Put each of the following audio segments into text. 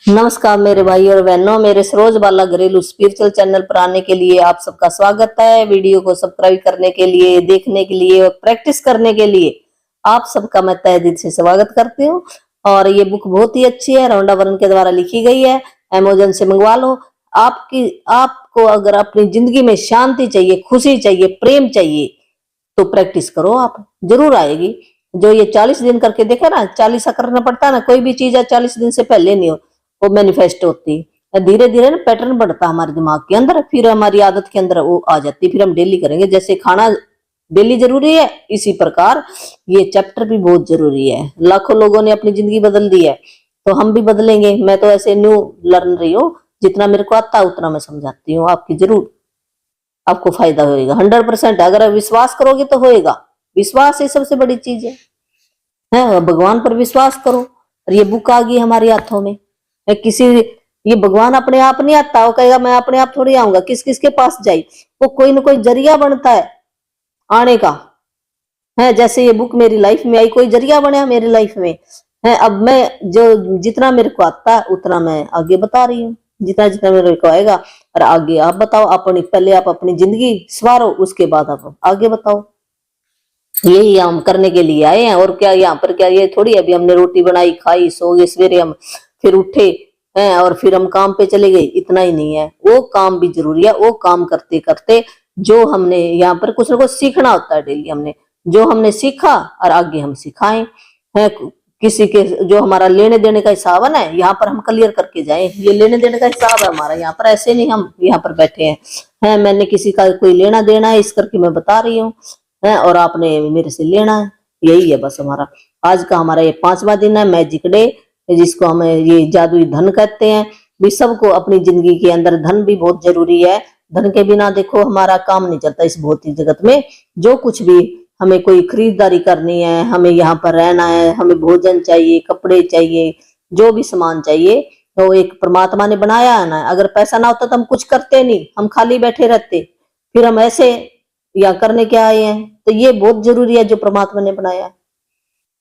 नमस्कार मेरे भाई और बहनों, मेरे सरोज बाला घरेलू स्पिरिचुअल चैनल पर आने के लिए आप सबका स्वागत है। वीडियो को सब्सक्राइब करने के लिए, देखने के लिए और प्रैक्टिस करने के लिए आप सबका मैं तहे दिल से स्वागत करती हूँ। और ये बुक बहुत ही अच्छी है, रौंडा वरन के द्वारा लिखी गई है। अमेजन से मंगवा लो। आपको अगर अपनी जिंदगी में शांति चाहिए, खुशी चाहिए, प्रेम चाहिए तो प्रैक्टिस करो, आप जरूर आएगी। जो ये 40 दिन करके देखा ना, 40 करना पड़ता है ना, कोई भी चीज है 40 दिन से पहले नहीं हो वो मैनिफेस्ट होती है। धीरे धीरे ना पैटर्न बढ़ता है हमारे दिमाग के अंदर, फिर हमारी आदत के अंदर वो आ जाती है, फिर हम डेली करेंगे। जैसे खाना डेली जरूरी है, इसी प्रकार ये चैप्टर भी बहुत जरूरी है। लाखों लोगों ने अपनी जिंदगी बदल दी है, तो हम भी बदलेंगे। मैं तो ऐसे न्यू लर्न रही हूँ, जितना मेरे को आता है उतना मैं समझाती हूँ। आपकी जरूर आपको फायदा होगा 100%। अगर आप विश्वास करोगे तो होएगा। विश्वास ही सबसे बड़ी चीज है। भगवान पर विश्वास करो। और ये बुक आ गई हमारे हाथों में। किसी ये भगवान अपने आप नहीं आता, वो कहेगा मैं अपने आप थोड़ी आऊंगा। किस किस के पास जाए, वो कोई ना कोई जरिया बनता है आने का। है जैसे ये बुक मेरी लाइफ में आई, कोई जरिया बना मेरी लाइफ में है। अब मैं जो जितना मेरे को आता है उतना मैं आगे बता रही हूँ, जितना जितना मेरे को आएगा। और आगे आप बताओ, अपनी पहले आप अपनी जिंदगी सवारो, उसके बाद आप आगे बताओ। यही हम करने के लिए आए हैं। और क्या यहाँ पर क्या ये थोड़ी अभी हमने रोटी बनाई, खाई, सो गए, सवेरे हम फिर उठे हैं और फिर हम काम पे चले गए, इतना ही नहीं है। वो काम भी जरूरी है। वो काम करते करते जो हमने यहाँ पर कुछ ना कुछ सीखना होता है डेली। हमने जो हमने सीखा और आगे हम सिखाएं है। किसी के जो हमारा लेने देने का हिसाब है ना, यहाँ पर हम क्लियर करके जाएं। ये लेने देने का हिसाब है हमारा, यहाँ पर ऐसे नहीं हम यहाँ पर बैठे हैं। मैंने किसी का कोई लेना देना है, इस करके मैं बता रही हूँ है, और आपने मेरे से लेना है। यही है बस हमारा। आज का हमारा ये 5वां दिन है, मैजिक डे, जिसको हम ये जादुई धन कहते हैं। भी सबको अपनी जिंदगी के अंदर धन भी बहुत जरूरी है। धन के बिना देखो हमारा काम नहीं चलता इस भौतिक जगत में। जो कुछ भी हमें कोई खरीदारी करनी है, हमें यहाँ पर रहना है, हमें भोजन चाहिए, कपड़े चाहिए, जो भी सामान चाहिए, तो एक परमात्मा ने बनाया है ना। अगर पैसा ना होता तो हम कुछ करते नहीं, हम खाली बैठे रहते। फिर हम ऐसे या करने क्या आए हैं। तो ये बहुत जरूरी है जो परमात्मा ने बनाया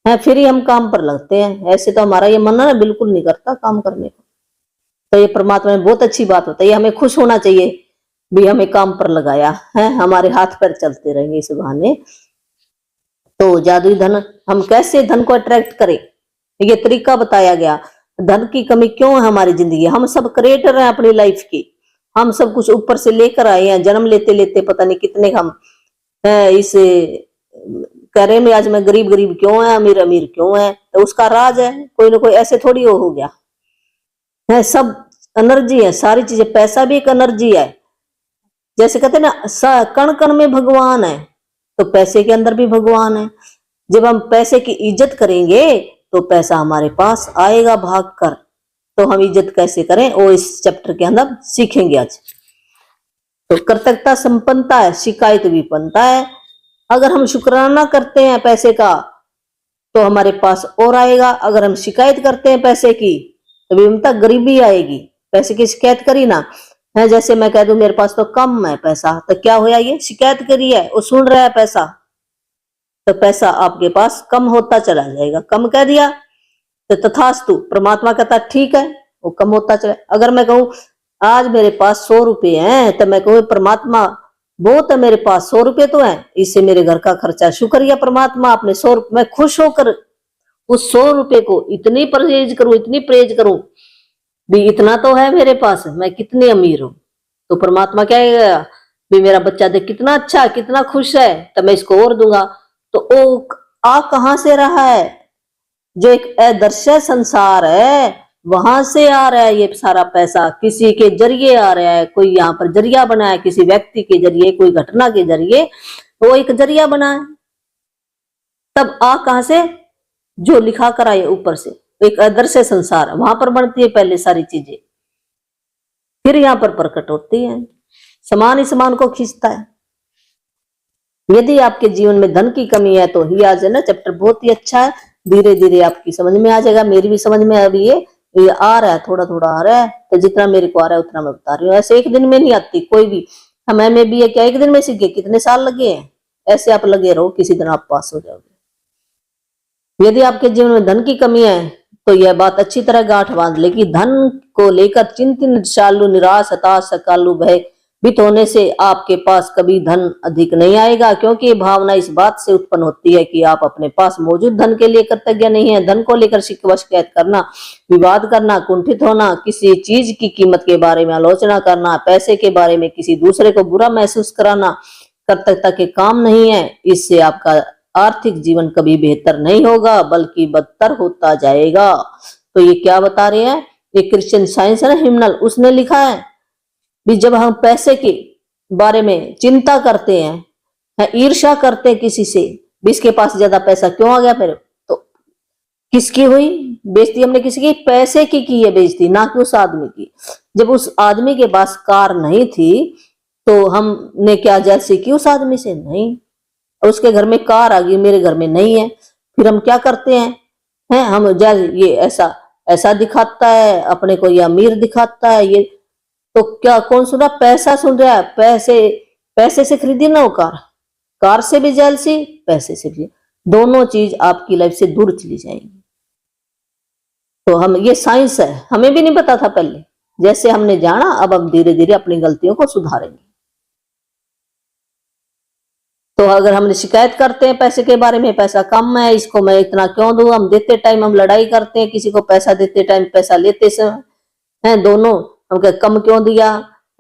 है, फिर ही हम काम पर लगते हैं। ऐसे तो हमारा ये मन ना बिल्कुल नहीं करता काम करने को। तो ये परमात्मा में बहुत अच्छी बात होता है। ये हमें खुश होना चाहिए भी हमें काम पर लगाया है। हमारे हाथ पैर चलते रहेंगे इस बहाने। तो जादुई धन, हम कैसे धन को अट्रैक्ट करें, ये तरीका बताया गया। धन की कमी क्यों है हमारी जिंदगी। हम सब क्रिएटर हैं अपनी लाइफ की। हम सब कुछ ऊपर से लेकर आए हैं। जन्म लेते लेते पता नहीं कितने हम इस करे में आज मैं गरीब गरीब क्यों है, अमीर अमीर क्यों है, तो उसका राज है। कोई ना कोई ऐसे थोड़ी हो गया है। सब एनर्जी है, सारी चीजें। पैसा भी एक एनर्जी है। जैसे कहते हैं ना, कण कण में भगवान है, तो पैसे के अंदर भी भगवान है। जब हम पैसे की इज्जत करेंगे तो पैसा हमारे पास आएगा भाग कर। तो हम इज्जत कैसे करें वो इस चैप्टर के अंदर सीखेंगे आज। तो कृतज्ञता संपन्नता है, शिकायत विपन्नता है। अगर हम शुक्राना करते हैं पैसे का तो हमारे पास और आएगा। अगर हम शिकायत करते हैं पैसे की तो विपन्नता, गरीबी आएगी। पैसे की शिकायत करी ना है, जैसे मैं कह दूं मेरे पास तो कम है पैसा, तो क्या होया, ये शिकायत करी है, वो सुन रहा है पैसा, तो पैसा आपके पास कम होता चला जाएगा। कम कह दिया तो तथास्तु, परमात्मा कहता ठीक है, वो कम होता चला। अगर मैं कहूं आज मेरे पास 100 रुपए हैं, तो मैं कहूँ परमात्मा बहुत है, मेरे पास 100 रुपए तो है, इससे मेरे घर का खर्चा, शुक्रिया परमात्मा आपने 100 रुपए। मैं खुश होकर उस 100 रुपए को इतनी परहेज करूं, इतनी परहेज करूं भी इतना तो है मेरे पास, मैं कितनी अमीर हूं। तो परमात्मा कहेगा भी मेरा बच्चा देख कितना अच्छा, कितना खुश है, तो मैं इसको और दूंगा। तो वो आ कहां से रहा है, जो एक अदृश्य संसार है वहां से आ रहा है ये सारा पैसा। किसी के जरिए आ रहा है, कोई यहाँ पर जरिया बना है, किसी व्यक्ति के जरिए, कोई घटना के जरिए, तो वो एक जरिया बना है। तब आ कहां से, जो लिखा कर आए ऊपर से, एक अदृश्य संसार, वहां पर बनती है पहले सारी चीजें, फिर यहाँ पर प्रकट होती है। समान ही समान को खींचता है। यदि आपके जीवन में धन की कमी है तो ही आज है ना चैप्टर बहुत ही अच्छा है। धीरे धीरे आपकी समझ में आ जाएगा। मेरी भी समझ में अभी ये आ रहा है, थोड़ा थोड़ा आ रहा है। तो जितना मेरे को आ रहा है उतना मैं बता रही हूँ। ऐसे एक दिन में नहीं आती कोई भी। हमें में भी है क्या एक दिन में सीखे, कितने साल लगे हैं। ऐसे आप लगे रहो, किसी दिन आप पास हो जाओगे। यदि आपके जीवन में धन की कमी है तो यह बात अच्छी तरह गांठ बांध ले कि धन को लेकर चिंतित, चालू, निराश, हताश, सकालू, भयभीत होने से आपके पास कभी धन अधिक नहीं आएगा, क्योंकि ये भावना इस बात से उत्पन्न होती है कि आप अपने पास मौजूद धन के लिए कृतज्ञ नहीं है। धन को लेकर शिकवा शिकायत करना, विवाद करना, कुंठित होना, किसी चीज की कीमत के बारे में आलोचना करना, पैसे के बारे में किसी दूसरे को बुरा महसूस कराना कृतज्ञता के काम नहीं है। इससे आपका आर्थिक जीवन कभी बेहतर नहीं होगा बल्कि बदतर होता जाएगा। तो ये क्या बता रहे हैं, ये क्रिश्चियन साइंस है ना, हिमनल, उसने लिखा है भी जब हम पैसे के बारे में चिंता करते हैं, ईर्ष्या करते हैं किसी से, भी इसके पास ज्यादा पैसा क्यों आ गया मेरे, तो किसकी हुई बेइज्जती, हमने किसी की, पैसे की है बेइज्जती, ना कि उस आदमी की। जब उस आदमी के पास कार नहीं थी तो हमने क्या जेलसी की उस आदमी से? नहीं। उसके घर में कार आ गई, मेरे घर में नहीं है, फिर हम क्या करते हैं, हम ये ऐसा दिखाता है अपने को, ये अमीर दिखाता है, ये तो क्या कौन सुन रहा, पैसा सुन रहा है। पैसे से खरीदी ना वो कार से भी जेलसी, पैसे से भी, दोनों चीज आपकी लाइफ से दूर चली जाएंगी। तो हम, ये साइंस है, हमें भी नहीं पता था पहले, जैसे हमने जाना अब हम धीरे धीरे अपनी गलतियों को सुधारेंगे। तो अगर हम शिकायत करते हैं पैसे के बारे में, पैसा कम है, इसको मैं इतना क्यों दूं, हम देते टाइम हम लड़ाई करते हैं, किसी को पैसा देते टाइम, पैसा लेते समय हैं दोनों, हम कह कम क्यों दिया।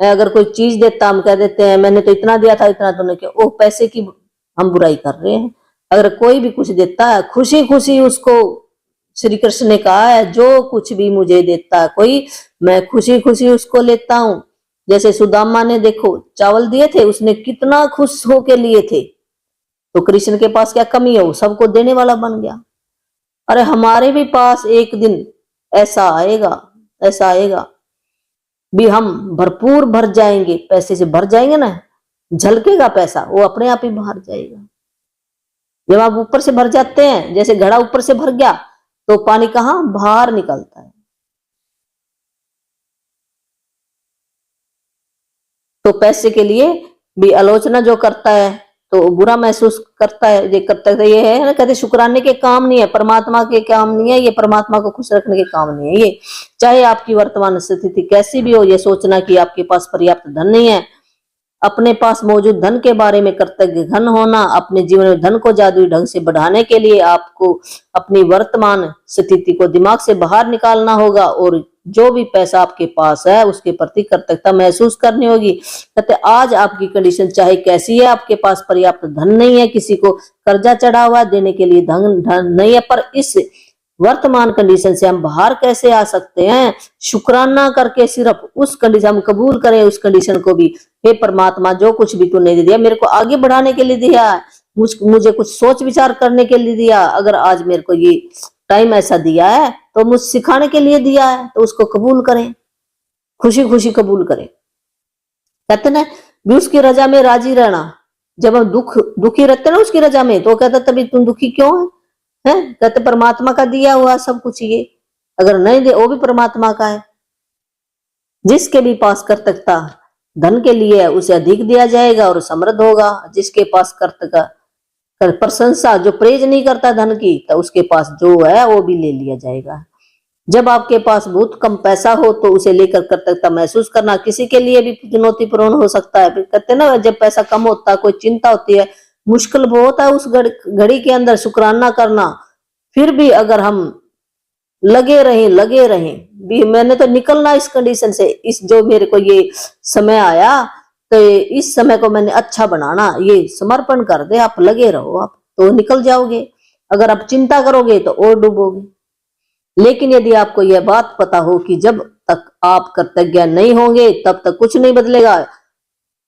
अगर कोई चीज देता हम कह देते हैं मैंने तो इतना दिया था, इतना तूने क्यों, वो पैसे की हम बुराई कर रहे हैं। अगर कोई भी कुछ देता है खुशी खुशी उसको, श्री कृष्ण ने कहा है जो कुछ भी मुझे देता है कोई, मैं खुशी खुशी उसको लेता हूं। जैसे सुदामा ने देखो चावल दिए थे, उसने कितना खुश होके लिए थे, तो कृष्ण के पास क्या कमी है, वो सबको देने वाला बन गया। अरे हमारे भी पास एक दिन ऐसा आएगा भी हम भरपूर भर जाएंगे, पैसे से भर जाएंगे ना, झलकेगा पैसा, वो अपने आप ही बाहर जाएगा। जब आप ऊपर से भर जाते हैं, जैसे घड़ा ऊपर से भर गया तो पानी कहाँ बाहर निकलता है। तो पैसे के लिए भी आलोचना जो करता है तो बुरा महसूस करता है, ये करता ये है ना, कहते शुक्राने के काम नहीं है, परमात्मा के काम नहीं है, ये परमात्मा को खुश रखने के काम नहीं है। ये चाहे आपकी वर्तमान स्थिति कैसी भी हो, ये सोचना कि आपके पास पर्याप्त धन नहीं है, अपने पास मौजूद धन के बारे में कृतज्ञ घन होना, अपने जीवन में धन को जादुई ढंग से बढ़ाने के लिए आपको अपनी वर्तमान स्थिति को दिमाग से बाहर निकालना होगा और जो भी पैसा आपके पास है उसके प्रति कृतज्ञता महसूस करनी होगी। कहते आज आपकी कंडीशन चाहे कैसी है, आपके पास पर्याप्त धन नहीं है, किसी को कर्जा चढ़ा हुआ देने के लिए धन नहीं है, पर इस वर्तमान कंडीशन से हम बाहर कैसे आ सकते हैं? शुक्राना करके सिर्फ उस कंडीशन हम कबूल करें, उस कंडीशन को भी, हे परमात्मा जो कुछ भी तूने दिया मेरे को आगे बढ़ाने के लिए दिया, मुझे कुछ सोच विचार करने के लिए दिया, अगर आज मेरे को ये टाइम ऐसा दिया है तो मुझे सिखाने के लिए दिया है, तो उसको कबूल करें, खुशी खुशी कबूल करें। कहते ना भी उसकी रजा में राजी रहना, जब हम दुखी रहते ना उसकी रजा में, तो कहता तभी तुम दुखी क्यों है? कहते परमात्मा का दिया हुआ सब कुछ, ये अगर नहीं दे वो भी परमात्मा का है। जिसके भी पास कृतज्ञता धन के लिए है उसे अधिक दिया जाएगा और समृद्ध होगा। जिसके पास कृतज्ञता प्रशंसा, जो प्रेज नहीं करता धन की, तो उसके पास जो है वो भी ले लिया जाएगा। जब आपके पास बहुत कम पैसा हो तो उसे लेकर कृतज्ञता महसूस करना किसी के लिए भी चुनौतीपूर्ण हो सकता है। कहते ना जब पैसा कम होता है कोई चिंता होती है, मुश्किल बहुत है उस घड़ी के अंदर शुक्राना करना। फिर भी अगर हम लगे रहें भी मैंने तो निकलना इस कंडीशन से, इस जो मेरे को ये समय आया तो इस समय को मैंने अच्छा बनाना, ये समर्पण कर दे, आप लगे रहो, आप तो निकल जाओगे। अगर आप चिंता करोगे तो और डूबोगे। लेकिन यदि आपको यह बात पता हो कि जब तक आप कृतज्ञ नहीं होंगे तब तक कुछ नहीं बदलेगा,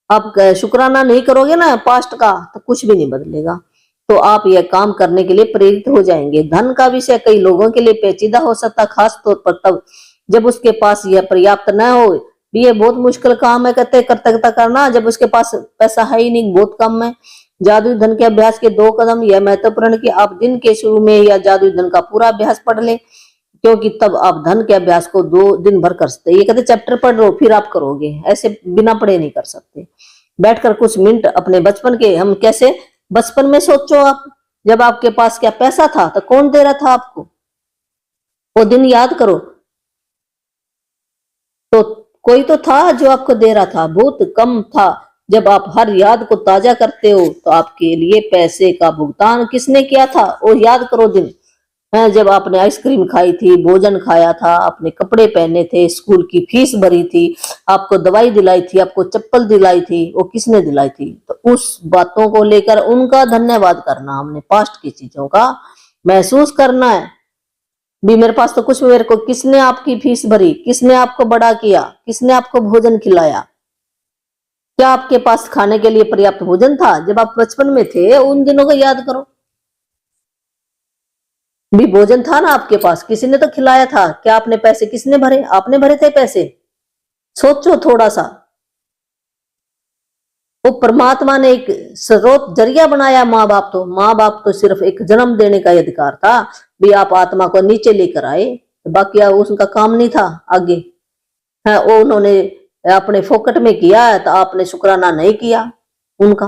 आप शुक्राना नहीं करोगे ना पास्ट का, तो कुछ भी नहीं बदलेगा। तो आप यह काम करने के लिए प्रेरित हो जाएंगे। धन का विषय कई लोगों के लिए पेचीदा हो सकता, खास तौर पर तब जब उसके पास यह पर्याप्त न हो। ये बहुत मुश्किल काम है, कहते कृतज्ञता करना, जब उसके पास पैसा है ही नहीं, बहुत कम है। जादुई धन के अभ्यास के 2 कदम, यह महत्वपूर्ण कि आप दिन के शुरू में या जादुई धन का पूरा अभ्यास पढ़ लें, क्योंकि तब आप धन के अभ्यास को 2 दिन भर कर सकते। ये कहते चैप्टर पढ़ लो फिर आप करोगे, ऐसे बिना पढ़े नहीं कर सकते। बैठकर कुछ मिनट अपने बचपन के, हम कैसे बचपन में सोचो आप, जब आपके पास क्या पैसा था तो कौन दे रहा था आपको? वो दिन याद करो। तो कोई तो था जो आपको दे रहा था, बहुत कम था। जब आप हर याद को ताजा करते हो तो आपके लिए पैसे का भुगतान किसने किया था, वो याद करो दिन। है जब आपने आइसक्रीम खाई थी, भोजन खाया था, आपने कपड़े पहने थे, स्कूल की फीस भरी थी, आपको दवाई दिलाई थी, आपको चप्पल दिलाई थी, वो किसने दिलाई थी। तो उस बातों को लेकर उनका धन्यवाद करना, हमने पास्ट की चीजों का महसूस करना है। भी मेरे पास तो कुछ, मेरे को किसने आपकी फीस भरी, किसने आपको बड़ा किया, किसने आपको भोजन खिलाया। क्या आपके पास खाने के लिए पर्याप्त भोजन था जब आप बचपन में थे, उन दिनों को याद करो। भी भोजन था ना आपके पास, किसी ने तो खिलाया था। क्या आपने पैसे किसने भरे, आपने भरे थे पैसे। सोचो थोड़ा सा। वो परमात्मा ने एक स्रोत जरिया बनाया, माँ बाप तो सिर्फ एक जन्म देने का अधिकार था। भी आप आत्मा को नीचे लेकर आए, बाकी उसका काम नहीं था आगे। है वो उन्होंने अपने फोकट में किया है, तो आपने शुक्राना नहीं किया उनका।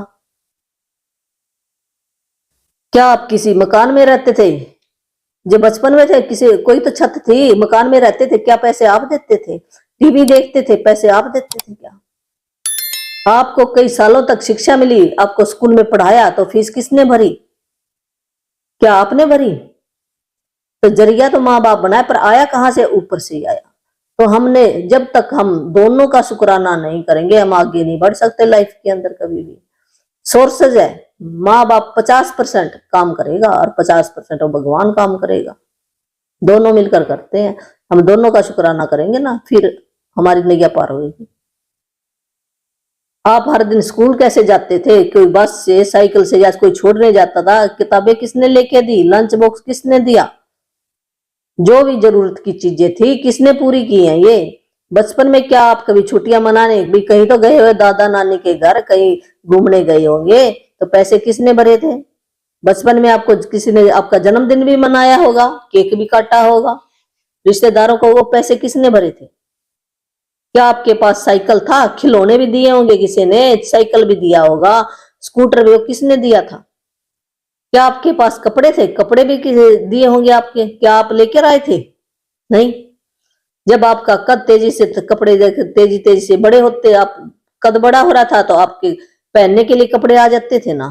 क्या आप किसी मकान में रहते थे जब बचपन में थे, किसी कोई तो छत थी, मकान में रहते थे, क्या पैसे आप देते थे। टीवी देखते थे, पैसे आप देते थे क्या। आपको कई सालों तक शिक्षा मिली, आपको स्कूल में पढ़ाया, तो फीस किसने भरी, क्या आपने भरी। तो जरिया तो माँ बाप बनाए, पर आया कहां से, ऊपर से ही आया। तो हमने, जब तक हम दोनों का शुक्राना नहीं करेंगे, हम आगे नहीं बढ़ सकते लाइफ के अंदर कभी भी। सोर्सेज है, माँ बाप 50% काम करेगा और 50% वो भगवान काम करेगा, दोनों मिलकर करते हैं। हम दोनों का शुक्राना करेंगे ना, फिर हमारी नैया पार होगी। आप हर दिन स्कूल कैसे जाते थे, कोई बस से, साइकिल से, या कोई छोड़ने जाता था। किताबें किसने लेके दी, लंच बॉक्स किसने दिया, जो भी जरूरत की चीजें थी किसने पूरी की है। ये बचपन में क्या आप कभी छुट्टियां मनाने भी कहीं तो गए हुए, दादा नानी के घर कहीं घूमने गए होंगे, तो पैसे किसने भरे थे। बचपन में आपको किसी ने आपका जन्मदिन भी मनाया होगा, केक भी काटा होगा, रिश्तेदारों को वो पैसे किसने भरे थे। क्या आपके पास साइकिल था, खिलौने भी दिए होंगे किसी ने, साइकिल भी दिया होगा, स्कूटर भी, वो किसने दिया था। क्या आपके पास कपड़े थे, कपड़े भी दिए होंगे आपके, क्या आप लेकर आए थे, नहीं। जब आपका कद तेजी से, कपड़े तेजी तेजी से बड़े होते, आप कद बड़ा हो रहा था, तो आपके पहनने के लिए कपड़े आ जाते थे ना।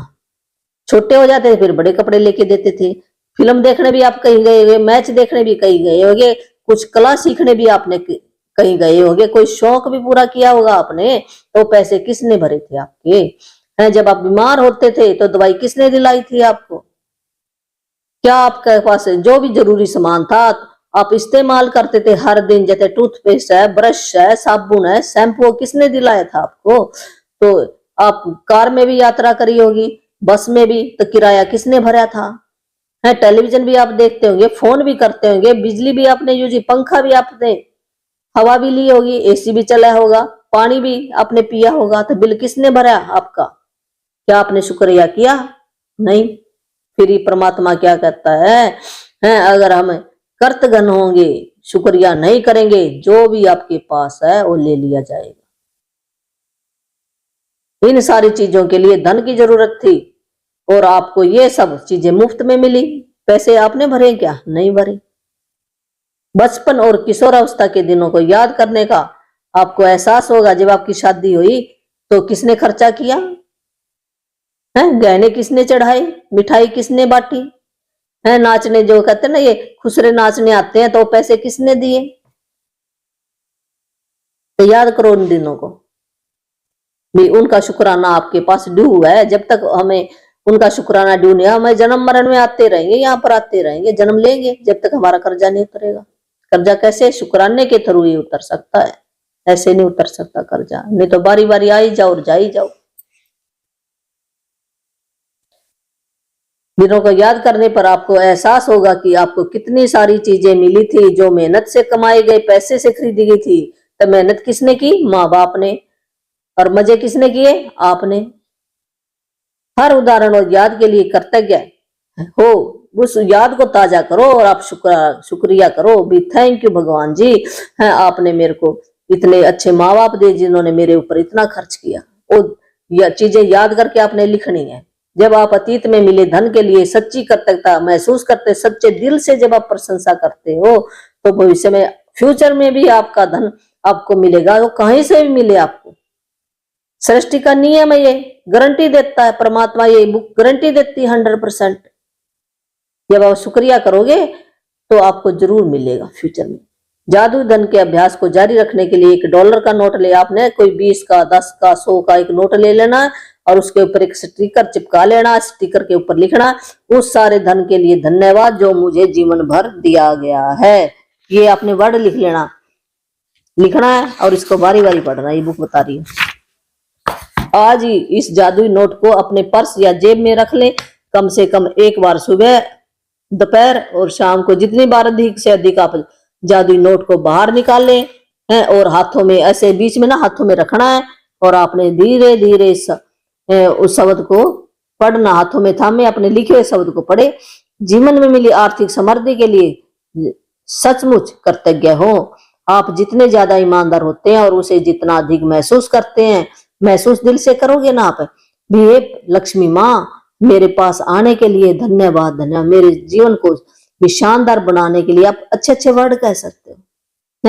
छोटे हो जाते थे फिर बड़े कपड़े लेके देते थे। फिल्म देखने भी आप कहीं गए होंगे, मैच देखने भी कहीं गए होंगे, कुछ कला सीखने भी आपने कहीं गए होंगे, कोई शौक भी पूरा किया होगा आपने, तो पैसे किसने भरे थे आपके। हैं जब आप बीमार होते थे तो दवाई किसने दिलाई थी आपको। क्या आपके पास जो भी जरूरी सामान था आप इस्तेमाल करते थे हर दिन, जैसे टूथपेस्ट है, ब्रश है, साबुन है, शैम्पू, किसने दिलाया था आपको। तो आप कार में भी यात्रा करी होगी, बस में भी, तो किराया किसने भरा था। है टेलीविजन भी आप देखते होंगे, फोन भी करते होंगे, बिजली भी आपने यूज, पंखा भी आपने, हवा भी ली होगी, एसी भी चला होगा, पानी भी आपने पिया होगा, तो बिल किसने भरा आपका। क्या आपने शुक्रिया किया, नहीं। फिर ही परमात्मा क्या कहता है अगर हम कर्तघ्न होंगे, शुक्रिया नहीं करेंगे, जो भी आपके पास है वो ले लिया जाएगा। इन सारी चीजों के लिए धन की जरूरत थी, और आपको ये सब चीजें मुफ्त में मिली। पैसे आपने भरे क्या, नहीं भरे। बचपन और किशोरावस्था के दिनों को याद करने का आपको एहसास होगा। जब आपकी शादी हुई तो किसने खर्चा किया है, गहने किसने चढ़ाए, मिठाई किसने बांटी है, नाचने जो कहते हैं ना, ये खुसरे नाचने आते हैं, तो पैसे किसने दिए। तो याद करो उन दिनों को भी, उनका शुक्राना आपके पास ड्यू है। जब तक हमें उनका शुक्राना ड्यू नहीं, हमें जन्म मरण में आते रहेंगे, यहाँ पर आते रहेंगे, जन्म लेंगे, जब तक हमारा कर्जा नहीं उतरेगा। कर्जा कैसे, शुक्राने के थ्रू ही उतर सकता है, ऐसे नहीं उतर सकता कर्जा, नहीं तो बारी बारी आई जाओ और जाई जाओ। दिनों को याद करने पर आपको एहसास होगा कि आपको कितनी सारी चीजें मिली थी जो मेहनत से कमाए गए पैसे से खरीदी गई थी। तो मेहनत किसने की, माँ बाप ने, और मजे किसने किए, आपने। हर उदाहरण और याद के लिए कृतज्ञ हो, उस याद को ताजा करो और आप शुक्रिया करो भी, थैंक यू भगवान जी, है आपने मेरे को इतने अच्छे माँ बाप दिए जिन्होंने मेरे ऊपर इतना खर्च किया। वो चीजें याद करके आपने लिखनी है। जब आप अतीत में मिले धन के लिए सच्ची कृतज्ञता महसूस करते, सच्चे दिल से जब आप प्रशंसा करते हो, तो भविष्य में फ्यूचर में भी आपका धन आपको मिलेगा, वो कहीं से भी मिले आपको। सृष्टि का नियम है, ये गारंटी देता है परमात्मा, ये बुक गारंटी देती है 100%। जब आप शुक्रिया करोगे तो आपको जरूर मिलेगा फ्यूचर में। जादू धन के अभ्यास को जारी रखने के लिए $1 का नोट ले, आपने कोई 20 का, 10 का, 100 का एक नोट ले लेना और उसके ऊपर एक स्टिकर चिपका लेना। स्टिकर के ऊपर लिखना, उस सारे धन के लिए धन्यवाद जो मुझे जीवन भर दिया गया है। ये आपने वर्ड लिख लेना, लिखना है और इसको बारी बारी पढ़ना। ये बुक बता रही है। आज ही इस जादुई नोट को अपने पर्स या जेब में रख लें। कम से कम एक बार सुबह, दोपहर और शाम को जितनी बार अधिक से अधिक आप जादुई नोट को बाहर निकाल लें हैं और हाथों में ऐसे बीच में ना हाथों में रखना है और आपने धीरे धीरे उस शब्द को पढ़ना, हाथों में थामे अपने लिखे हुए शब्द को पढ़े। जीवन में मिली आर्थिक समृद्धि के लिए सचमुच कृतज्ञ हो। आप जितने ज्यादा ईमानदार होते हैं और उसे जितना अधिक महसूस करते हैं, महसूस दिल से करोगे ना आप भी, हे लक्ष्मी माँ मेरे पास आने के लिए धन्यवाद, धन्यवाद। मेरे जीवन को भी शानदार बनाने के लिए आप अच्छे अच्छे वर्ड कह सकते हो।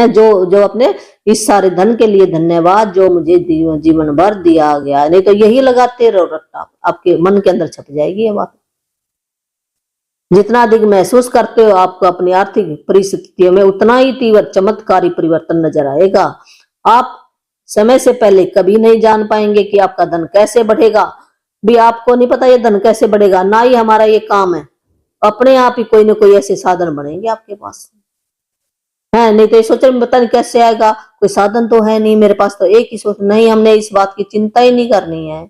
जो अपने इस सारे धन के लिए धन्यवाद जो मुझे जीवन भर दिया गया। नहीं तो यही लगाते रहो रट्टा, आपके मन के अंदर छप जाएगी ये बात। जितना अधिक महसूस करते हो आपको अपनी आर्थिक परिस्थितियों में उतना ही तीव्र चमत्कारी परिवर्तन नजर आएगा। आप समय से पहले कभी नहीं जान पाएंगे कि आपका धन कैसे बढ़ेगा। भी आपको नहीं पता ये धन कैसे बढ़ेगा, ना ही हमारा ये काम है। अपने आप ही कोई ना कोई ऐसे साधन बनेंगे आपके पास है। नहीं तो ये सोच रहे पता नहीं कैसे आएगा, कोई साधन तो है नहीं मेरे पास, तो एक ही सोच नहीं, हमने इस बात की चिंता ही नहीं करनी है।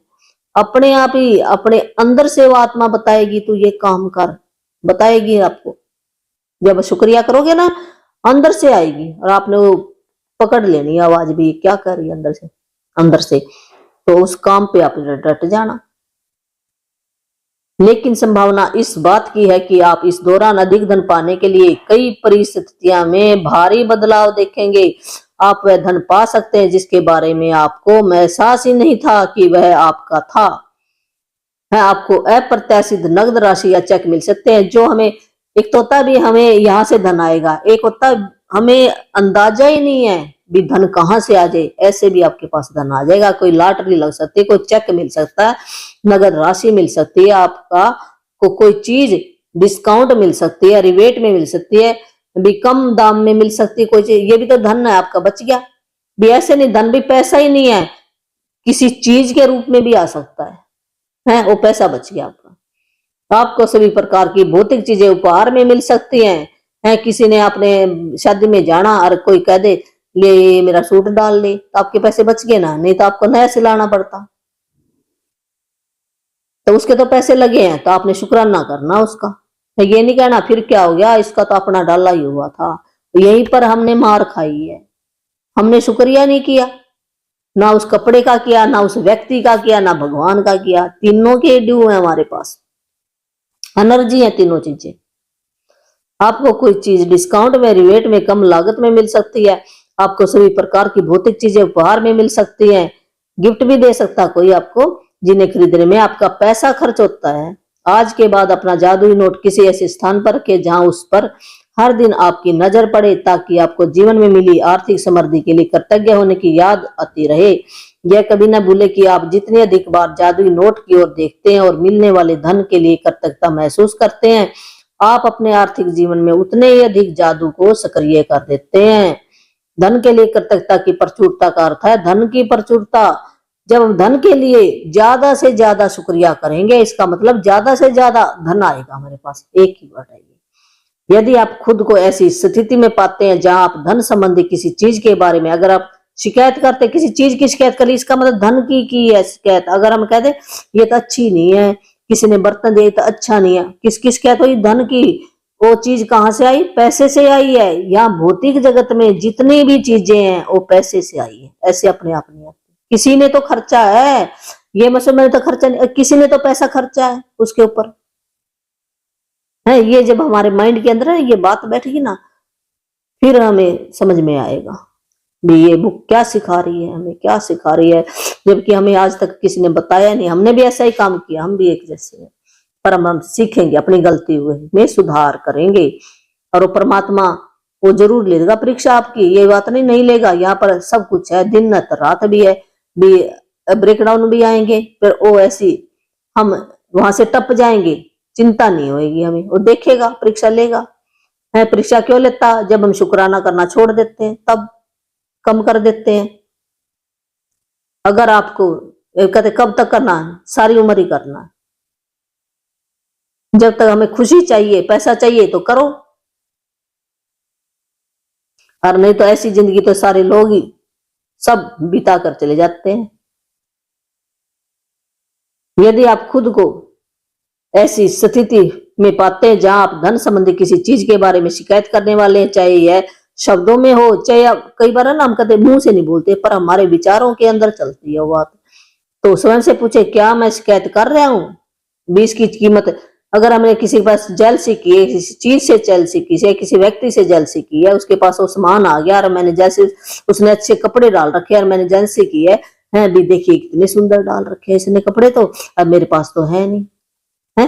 अपने आप ही अपने अंदर से वो आत्मा बताएगी तू ये काम कर, बताएगी आपको। जब शुक्रिया करोगे ना अंदर से आएगी और आपने वो पकड़ लेनी आवाज भी क्या कर रही है अंदर से, तो उस काम पे आप डट जाना। लेकिन संभावना इस बात की है कि आप इस दौरान अधिक धन पाने के लिए कई परिस्थितियों में भारी बदलाव देखेंगे। आप वह धन पा सकते हैं जिसके बारे में आपको एहसास ही नहीं था कि वह आपका था। है आपको अप्रत्याशित नगद राशि या चेक मिल सकते हैं जो हमें, एक तो होता भी हमें यहाँ से धन आएगा, एक होता हमें अंदाजा ही नहीं है भी धन कहाँ से आ जाए, ऐसे भी आपके पास धन आ जाएगा। कोई लॉटरी लग सकती है, कोई चेक मिल सकता है, नगद राशि मिल सकती है, आपका कोई चीज डिस्काउंट मिल सकती है, रिबेट में मिल सकती है, भी कम दाम में मिल सकती है कोई चीज। ये भी तो धन है आपका, बच गया भी। ऐसे नहीं, धन भी पैसा ही नहीं है, किसी चीज के रूप में भी आ सकता है वो पैसा बच गया आपका। आपको सभी प्रकार की भौतिक चीजें उपहार में मिल सकती हैं। किसी ने अपने शादी में जाना और कोई कह दे ले मेरा सूट डाल ले, तो आपके पैसे बच गए ना, नहीं तो आपको नया सिलाना पड़ता। तो उसके तो पैसे लगे हैं, तो आपने शुक्राना करना उसका। ये नहीं कहना फिर क्या हो गया, इसका तो अपना डाला ही हुआ था। तो यहीं पर हमने मार खाई है, हमने शुक्रिया नहीं किया, ना उस कपड़े का किया, ना उस व्यक्ति का किया, ना भगवान का किया। तीनों के ड्यू है हमारे पास, एनर्जी है तीनों चीजें। आपको कोई चीज डिस्काउंट में, रिबेट में, कम लागत में मिल सकती है। आपको सभी प्रकार की भौतिक चीजें उपहार में मिल सकती हैं। गिफ्ट भी दे सकता कोई आपको, जिन्हें खरीदने में आपका पैसा खर्च होता है। आज के बाद अपना जादुई नोट किसी ऐसे स्थान पर रखें जहां उस पर हर दिन आपकी नजर पड़े, ताकि आपको जीवन में मिली आर्थिक समृद्धि के लिए कृतज्ञ होने की याद आती रहे। यह कभी न भूले कि आप जितने अधिक बार जादुई नोट की ओर देखते हैं और मिलने वाले धन के लिए कृतज्ञता महसूस करते हैं, आप अपने आर्थिक जीवन में उतने ही अधिक जादू को सक्रिय कर देते हैं। धन के लिए कृतज्ञता की प्रचुरता का अर्थ है धन की प्रचुरता। जब हम धन के लिए ज्यादा से ज्यादा शुक्रिया करेंगे, इसका मतलब ज्यादा से ज्यादा धन आएगा हमारे पास। एक ही वर्ड है। यदि आप खुद को ऐसी स्थिति में पाते हैं जहां आप धन संबंधी किसी चीज के बारे में, अगर आप शिकायत करते, किसी चीज की शिकायत करी, इसका मतलब धन की है शिकायत। अगर हम कहते ये तो अच्छी नहीं है, किसी ने बर्तन दिया तो अच्छा नहीं है, किसकी शिकायत हुई? धन की। वो चीज कहां से आई? पैसे से आई है। यहाँ भौतिक जगत में जितनी भी चीजें हैं वो पैसे से आई है, ऐसे अपने आप नहीं आती। किसी ने तो खर्चा है, ये मतलब मैंने तो खर्चा नहीं, किसी ने तो पैसा खर्चा है उसके ऊपर है। ये जब हमारे माइंड के अंदर ये बात बैठेगी ना, फिर हमें समझ में आएगा भी ये बुक क्या सिखा रही है, हमें क्या सिखा रही है। जबकि हमें आज तक किसी ने बताया नहीं, हमने भी ऐसा ही काम किया, हम भी एक जैसे हैं। पर हम सीखेंगे, अपनी गलती में सुधार करेंगे और वो परमात्मा वो जरूर लेगा परीक्षा आपकी, ये बात नहीं लेगा। यहाँ पर सब कुछ है, दिन न रात भी है, भी ब्रेक डाउन भी आएंगे, फिर वो ऐसी हम वहां से टप जाएंगे, चिंता नहीं होगी हमें। वो देखेगा, परीक्षा लेगा। है परीक्षा क्यों लेता? जब हम शुक्राना करना छोड़ देते हैं, तब कम कर देते हैं। अगर आपको कहते कब तक करना है? सारी उम्र ही करना है। जब तक हमें खुशी चाहिए, पैसा चाहिए तो करो, और नहीं तो ऐसी जिंदगी तो सारे लोग ही सब बिता कर चले जाते हैं। यदि आप खुद को ऐसी स्थिति में पाते हैं जहां आप धन संबंधी किसी चीज के बारे में शिकायत करने वाले हैं, चाहे यह शब्दों में हो, चाहे आप कई बार ना हम कहते मुंह से नहीं बोलते, पर हमारे विचारों के अंदर चलती है वो बात, तो स्वयं से पूछे क्या मैं शिकायत कर रहा हूं? 20 की कीमत, अगर हमने किसी के पास जेलसी की है, किसी चीज से जेलसी की है, किसी व्यक्ति से जेलसी की है, उसके पास वो सामान आ गया और मैंने जैसे उसने अच्छे कपड़े डाल रखे और मैंने जेलसी की है भी देखिए कितने सुंदर डाल रखे हैं इसने कपड़े, तो अब मेरे पास तो है नहीं है।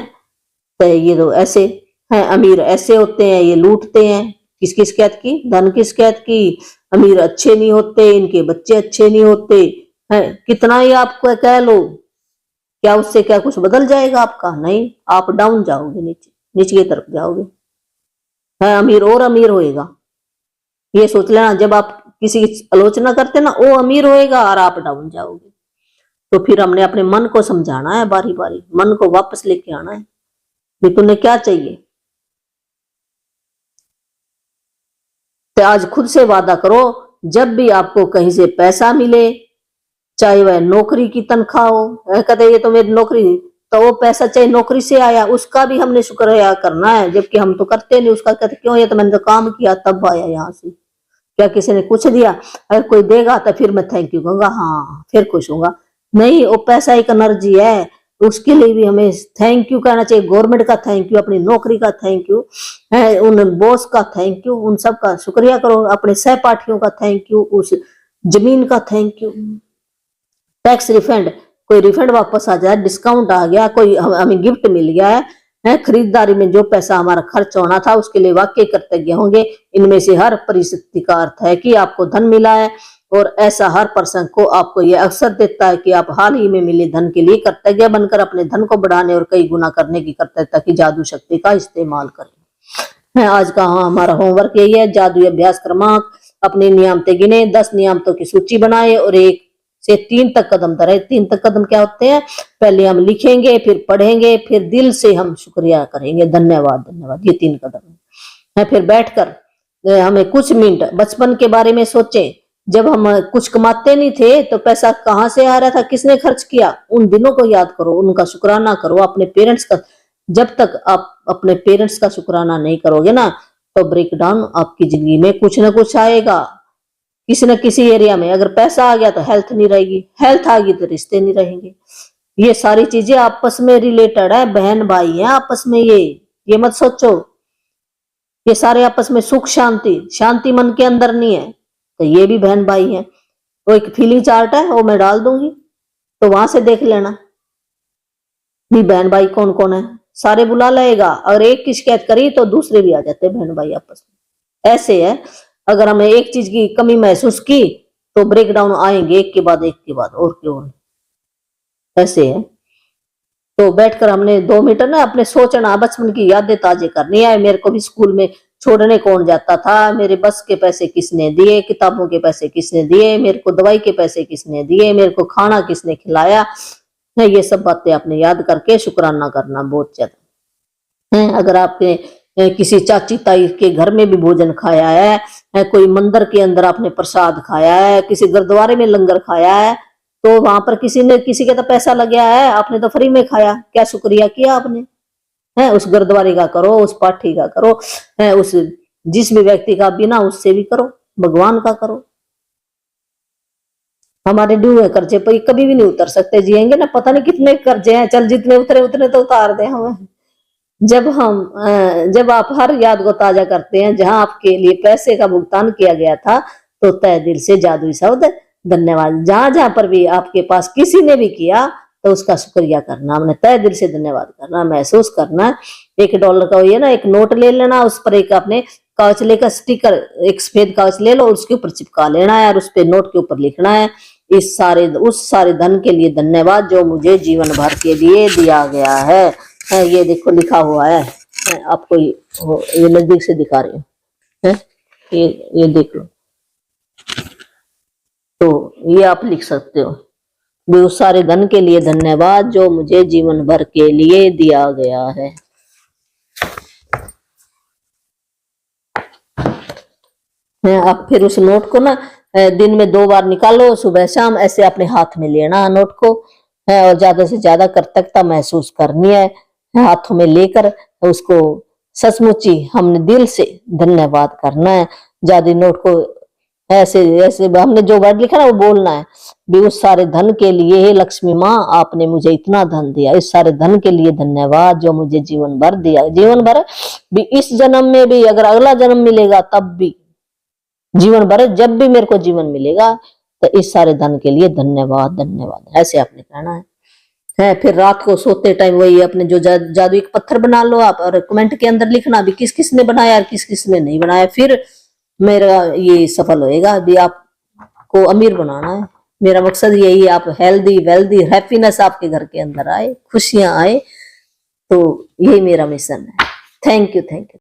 तो ये तो ऐसे हैं, अमीर ऐसे होते हैं, ये लूटते हैं। किसकी शिकायत की? धन की शिकायत की। अमीर अच्छे नहीं होते, इनके बच्चे अच्छे नहीं होते हैं, कितना ही आपको कह लो, क्या उससे क्या कुछ बदल जाएगा आपका? नहीं, आप डाउन जाओगे, नीचे नीचे की तरफ जाओगे। है अमीर और अमीर होएगा, ये सोच लेना। जब आप किसी की आलोचना करते ना, वो अमीर होएगा और आप डाउन जाओगे। तो फिर हमने अपने मन को समझाना है, बारी बारी मन को वापस लेके आना है कि तुम्हें क्या चाहिए। तो आज खुद से वादा करो, जब भी आपको कहीं से पैसा मिले, चाहे वह नौकरी की तनख्वाह हो, कहते ये तो मेरी नौकरी, तो वो पैसा चाहे नौकरी से आया उसका भी हमने शुक्र अदा करना है, जबकि हम तो करते नहीं उसका। कहते क्यों? ये तो मैंने तो काम किया तब आया यहाँ से, क्या किसी ने कुछ दिया? अगर कोई देगा तो फिर मैं थैंक यू कहूंगा, हाँ फिर खुश होऊंगा। नहीं, वो पैसा एक एनर्जी है, उसके लिए भी हमें थैंक यू कहना चाहिए। गवर्नमेंट का थैंक यू, अपनी नौकरी का थैंक यू है, उन बॉस का थैंक यू, उन सब का शुक्रिया करो, अपने सहपाठियों का थैंक यू, उस जमीन का थैंक यू। टैक्स रिफंड, कोई रिफंड वापस आ जाए, डिस्काउंट आ गया, कोई हमें गिफ्ट मिल गया है, खरीदारी में जो पैसा हमारा खर्च होना था उसके लिए वाकई कृतज्ञ होंगे। इनमें से हर परिस्थिति का अर्थ है कि आपको धन मिला है, और ऐसा हर प्रसंग को आपको यह अवसर देता है कि आप हाल ही में मिले धन के लिए कृतज्ञ बनकर अपने धन को बढ़ाने और कई गुना करने की कृतज्ञता की जादू शक्ति का इस्तेमाल करें। आज का हमारा होमवर्क यही है, जादू अभ्यास क्रमांक अपने नियामतें गिने, 10 नियामतों की सूची बनाए और 1 से 3 तक कदम धरे। 3 तक कदम क्या होते हैं? पहले हम लिखेंगे, फिर पढ़ेंगे, फिर दिल से हम शुक्रिया करेंगे, धन्यवाद धन्यवाद, ये 3 कदम है। फिर बैठकर हमें कुछ मिनट बचपन के बारे में सोचें, जब हम कुछ कमाते नहीं थे तो पैसा कहाँ से आ रहा था, किसने खर्च किया, उन दिनों को याद करो, उनका शुक्राना करो, अपने पेरेंट्स का। जब तक आप अपने पेरेंट्स का शुक्राना नहीं करोगे ना, तो ब्रेकडाउन आपकी जिंदगी में कुछ ना कुछ आएगा, किसी न किसी एरिया में। अगर पैसा आ गया तो हेल्थ नहीं रहेगी, हेल्थ आ गई तो रिश्ते नहीं रहेंगे। ये सारी चीजें आपस में रिलेटेड है, बहन भाई हैं आपस में। ये मत सोचो ये सारे आपस में सुख शांति मन के अंदर नहीं है, तो ये भी बहन भाई हैं। वो एक फीलिंग चार्ट है, वो मैं डाल दूंगी, तो वहां से देख लेना भी बहन भाई कौन कौन है, सारे बुला लेगा। अगर एक की शिकायत करी तो दूसरे भी आ जाते हैं बहन भाई आपस में। ऐसे है, अगर हमें एक चीज की कमी महसूस की तो ब्रेकडाउन आएंगे एक के बाद और क्यों ऐसे है। तो बैठकर हमने 2 मिनट ना अपने सोचना, बचपन की यादें ताजे करनी है। मेरे को भी स्कूल में छोड़ने कौन जाता था, मेरे बस के पैसे किसने दिए, किताबों के पैसे किसने दिए, मेरे को दवाई के पैसे किसने दिए, मेरे को खाना किसने खिलाया, ये सब बातें आपने याद करके शुक्राना करना बहुत ज्यादा है। अगर आपने किसी चाची ताई के घर में भी भोजन खाया है, कोई मंदिर के अंदर आपने प्रसाद खाया है, किसी गुरुद्वारे में लंगर खाया है, तो वहां पर किसी के तो पैसा लग गया है, आपने तो फ्री में खाया, क्या शुक्रिया किया आपने? है उस गुरुद्वारे का करो, उस पाठी का करो, है उस जिस भी व्यक्ति का बिना उससे भी करो, भगवान का करो। हमारे ड्यू है कर्जे पर कभी भी नहीं उतर सकते, जिएंगे ना पता नहीं कितने कर्जे हैं, चल जितने उतरे उतने तो उतार दे हमें। जब आप हर याद को ताजा करते हैं जहां आपके लिए पैसे का भुगतान किया गया था, तो तय दिल से जादुई शब्द धन्यवाद, जहां जहां पर भी आपके पास किसी ने भी किया तो उसका शुक्रिया करना, हमने तय दिल से धन्यवाद करना, महसूस करना। $1 का हुई है ना, एक नोट ले लेना, उस पर एक अपने कागज लेकर स्टिकर, एक सफेद कागज ले लो, उसके ऊपर चिपका लेना है और उस पे नोट के ऊपर लिखना है, उस सारे धन के लिए धन्यवाद जो मुझे जीवन भर के लिए दिया गया है। ये देखो लिखा हुआ है, आपको ये नजदीक से दिखा रही हूँ, ये देख लो। तो ये आप लिख सकते हो, उस सारे धन के लिए धन्यवाद जो मुझे जीवन भर के लिए दिया गया है। आप फिर उस नोट को ना दिन में 2 बार निकालो, सुबह शाम, ऐसे अपने हाथ में लेना नोट को है, और ज्यादा से ज्यादा कृतज्ञता महसूस करनी है हाथों में लेकर, उसको सचमुची हमने दिल से धन्यवाद करना है। ज्यादा नोट को ऐसे ऐसे हमने जो वर्ड लिखा ना वो बोलना है भी, उस सारे धन के लिए हे लक्ष्मी माँ आपने मुझे इतना धन दिया, इस सारे धन के लिए धन्यवाद जो मुझे जीवन भर दिया, जीवन भर भी, इस जन्म में भी, अगर अगला जन्म मिलेगा तब भी, जीवन भर जब भी मेरे को जीवन मिलेगा तो इस सारे धन के लिए धन्यवाद धन्यवाद, ऐसे आपने कहना है। फिर रात को सोते टाइम वही अपने जो जादू एक पत्थर बना लो आप, और कमेंट के अंदर लिखना भी किस किस ने बनाया और किस किस ने नहीं बनाया, फिर मेरा ये सफल होएगा भी, आपको अमीर बनाना है। मेरा मकसद यही है, आप हेल्दी वेल्दी हैप्पीनेस आपके घर के अंदर आए, खुशियां आए, तो यही मेरा मिशन है। Thank you.